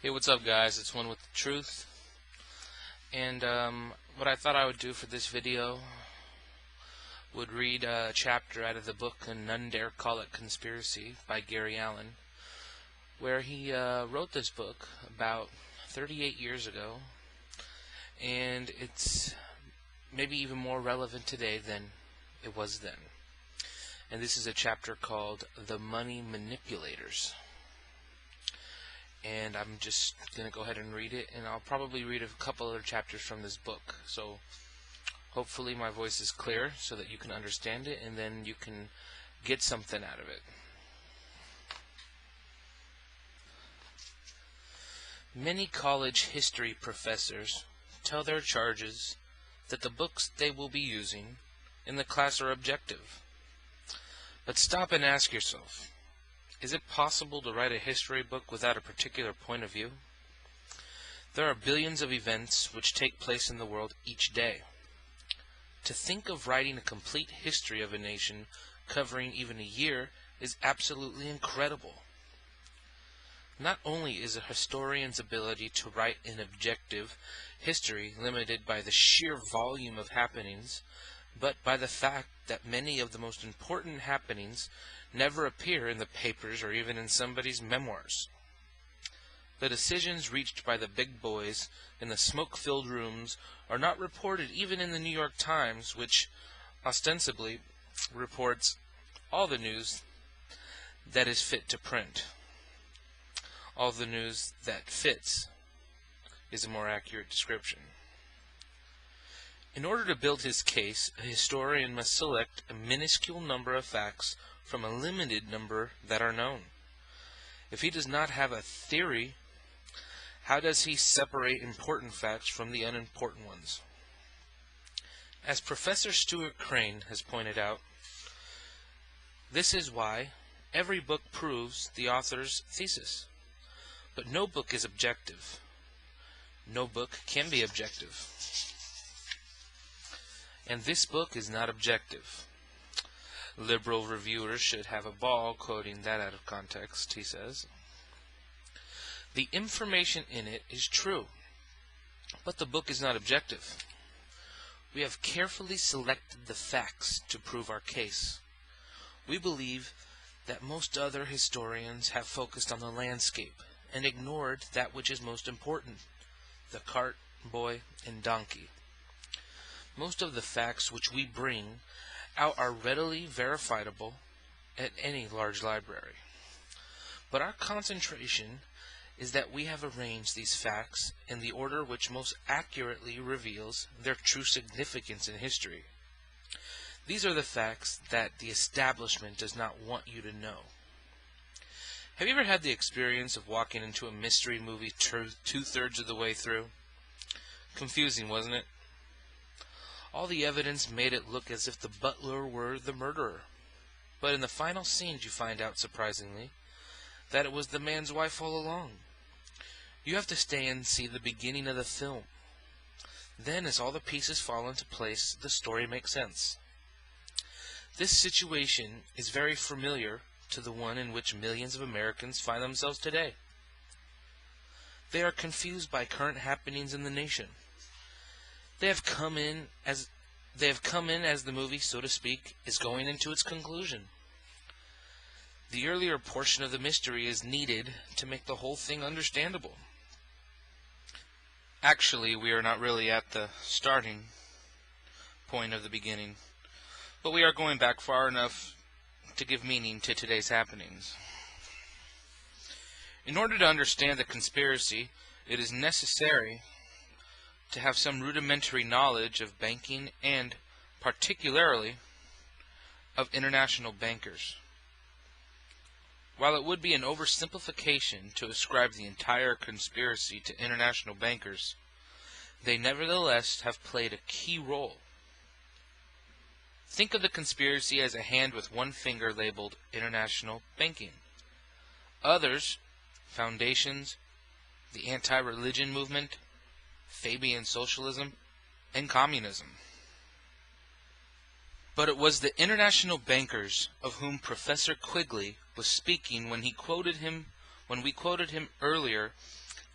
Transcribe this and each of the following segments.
Hey, what's up, guys? It's One with the Truth. And what I thought I would do for this video would read a chapter out of the book None Dare Call It Conspiracy by Gary Allen, where he wrote this book about 38 years ago, and it's maybe even more relevant today than it was then. And this is a chapter called The Money Manipulators. And I'm just going to go ahead and read it, and I'll probably read a couple other chapters from this book. So hopefully my voice is clear so that you can understand it, and then you can get something out of it. Many college history professors tell their charges that the books they will be using in the class are objective. But stop and ask yourself, is it possible to write a history book without a particular point of view? There are billions of events which take place in the world each day. To think of writing a complete history of a nation covering even a year is absolutely incredible. Not only is a historian's ability to write an objective history limited by the sheer volume of happenings, but by the fact that many of the most important happenings never appear in the papers or even in somebody's memoirs. The decisions reached by the big boys in the smoke-filled rooms are not reported even in the New York Times, which ostensibly reports all the news that is fit to print. All the news that fits is a more accurate description. In order to build his case, a historian must select a minuscule number of facts from a limited number that are known. If he does not have a theory, how does he separate important facts from the unimportant ones? As Professor Stuart Crane has pointed out, this is why every book proves the author's thesis. But no book is objective. No book can be objective. And this book is not objective. Liberal reviewers should have a ball quoting that out of context, he says. The information in it is true, but the book is not objective. We have carefully selected the facts to prove our case. We believe that most other historians have focused on the landscape and ignored that which is most important, the cart, boy, and donkey. Most of the facts which we bring out are readily verifiable at any large library. But our concentration is that we have arranged these facts in the order which most accurately reveals their true significance in history. These are the facts that the establishment does not want you to know. Have you ever had the experience of walking into a mystery movie two-thirds of the way through? Confusing, wasn't it? All the evidence made it look as if the butler were the murderer. But in the final scenes you find out, surprisingly, that it was the man's wife all along. You have to stay and see the beginning of the film. Then, as all the pieces fall into place, the story makes sense. This situation is very familiar to the one in which millions of Americans find themselves today. They are confused by current happenings in the nation. They have come in as the movie, so to speak, is going into its conclusion. The earlier portion of the mystery is needed to make the whole thing understandable. Actually, we are not really at the starting point of the beginning, but we are going back far enough to give meaning to today's happenings. In order to understand the conspiracy, it is necessary to have some rudimentary knowledge of banking and, particularly, of international bankers. While it would be an oversimplification to ascribe the entire conspiracy to international bankers, they nevertheless have played a key role. Think of the conspiracy as a hand with one finger labeled international banking. Others, foundations, the anti-religion movement, Fabian socialism, and communism. But it was the international bankers of whom Professor Quigley was speaking when we quoted him earlier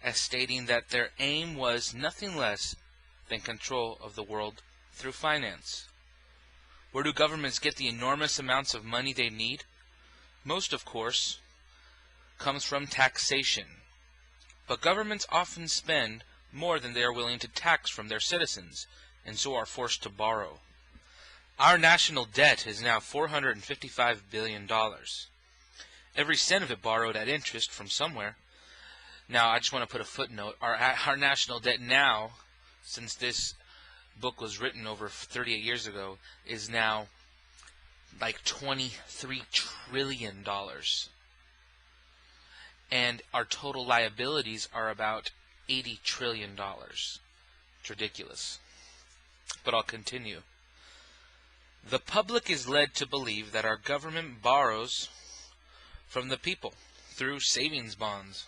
as stating that their aim was nothing less than control of the world through finance. Where do governments get the enormous amounts of money they need? Most, of course, comes from taxation. But governments often spend more than they are willing to tax from their citizens, and so are forced to borrow. Our national debt is now $455 billion. Every cent of it borrowed at interest from somewhere. Now, I just want to put a footnote. Our national debt now, since this book was written over 38 years ago, is now like $23 trillion. And our total liabilities are about $80 trillion. It's ridiculous. But I'll continue. The public is led to believe that our government borrows from the people through savings bonds.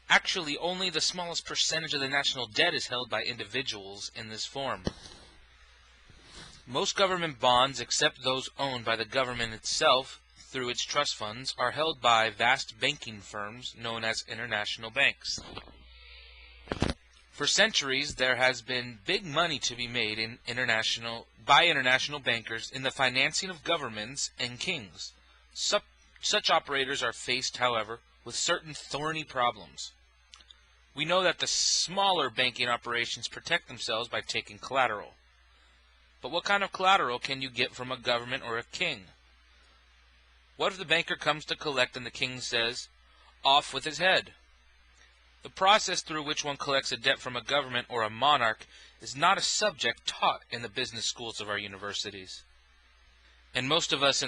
Actually, only the smallest percentage of the national debt is held by individuals in this form. Most government bonds, except those owned by the government itself through its trust funds, are held by vast banking firms known as international banks. For centuries, there has been big money to be made by international bankers in the financing of governments and kings. Such operators are faced, however, with certain thorny problems. We know that the smaller banking operations protect themselves by taking collateral. But what kind of collateral can you get from a government or a king? What if the banker comes to collect and the king says, "Off with his head"? The process through which one collects a debt from a government or a monarch is not a subject taught in the business schools of our universities. And most of us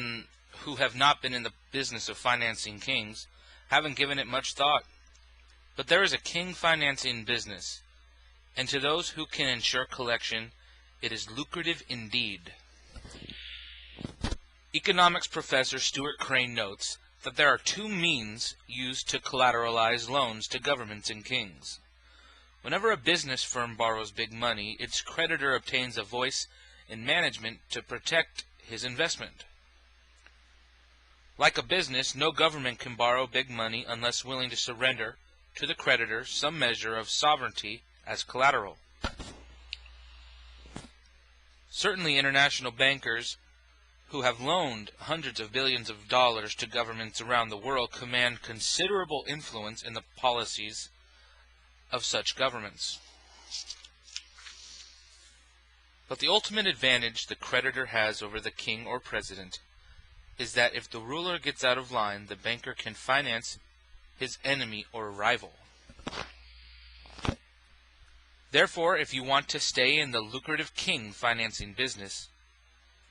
who have not been in the business of financing kings haven't given it much thought. But there is a king financing business, and to those who can ensure collection, it is lucrative indeed. Economics professor Stuart Crane notes that there are two means used to collateralize loans to governments and kings. Whenever a business firm borrows big money, its creditor obtains a voice in management to protect his investment. Like a business, no government can borrow big money unless willing to surrender to the creditor some measure of sovereignty as collateral. Certainly international bankers who have loaned hundreds of billions of dollars to governments around the world command considerable influence in the policies of such governments. But the ultimate advantage the creditor has over the king or president is that if the ruler gets out of line, the banker can finance his enemy or rival. Therefore, if you want to stay in the lucrative king financing business,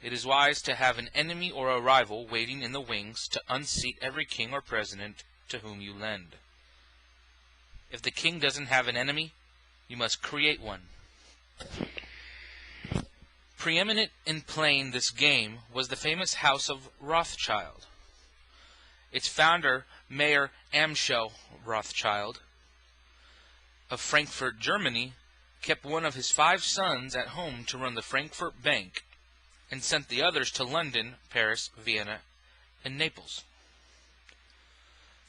it is wise to have an enemy or a rival waiting in the wings to unseat every king or president to whom you lend. If the king doesn't have an enemy, you must create one. Preeminent in playing this game was the famous House of Rothschild. Its founder, Mayer Amschel Rothschild, of Frankfurt, Germany, kept one of his 5 sons at home to run the Frankfurt Bank and sent the others to London, Paris, Vienna, and Naples.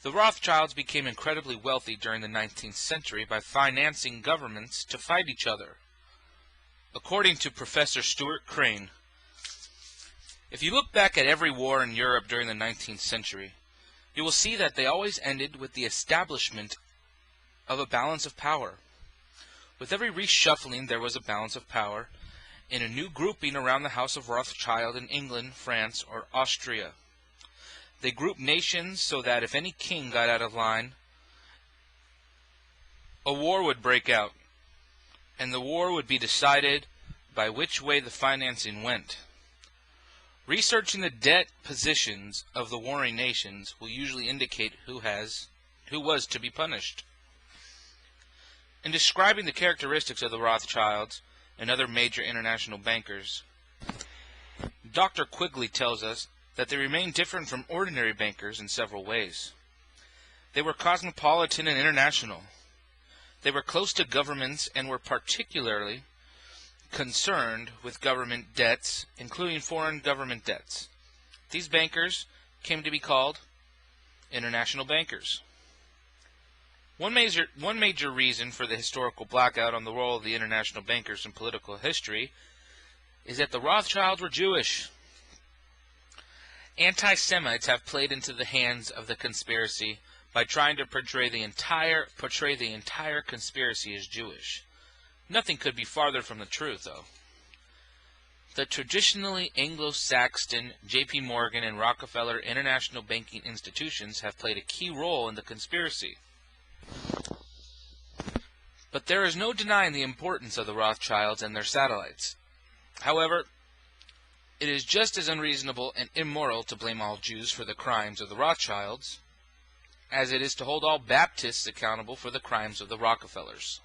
The Rothschilds became incredibly wealthy during the 19th century by financing governments to fight each other. According to Professor Stuart Crane, if you look back at every war in Europe during the 19th century, you will see that they always ended with the establishment of a balance of power. With every reshuffling, there was a balance of power in a new grouping around the House of Rothschild in England, France, or Austria. They grouped nations so that if any king got out of line, a war would break out, and the war would be decided by which way the financing went. Researching the debt positions of the warring nations will usually indicate who was to be punished. In describing the characteristics of the Rothschilds and other major international bankers, Dr. Quigley tells us that they remain different from ordinary bankers in several ways. They were cosmopolitan and international. They were close to governments and were particularly concerned with government debts, including foreign government debts. These bankers came to be called international bankers. One major reason for the historical blackout on the role of the international bankers in political history is that the Rothschilds were Jewish. Anti-Semites have played into the hands of the conspiracy by trying to portray the entire conspiracy as Jewish. Nothing could be farther from the truth, though. The traditionally Anglo-Saxon J.P. Morgan and Rockefeller international banking institutions have played a key role in the conspiracy. But there is no denying the importance of the Rothschilds and their satellites. However, it is just as unreasonable and immoral to blame all Jews for the crimes of the Rothschilds as it is to hold all Baptists accountable for the crimes of the Rockefellers.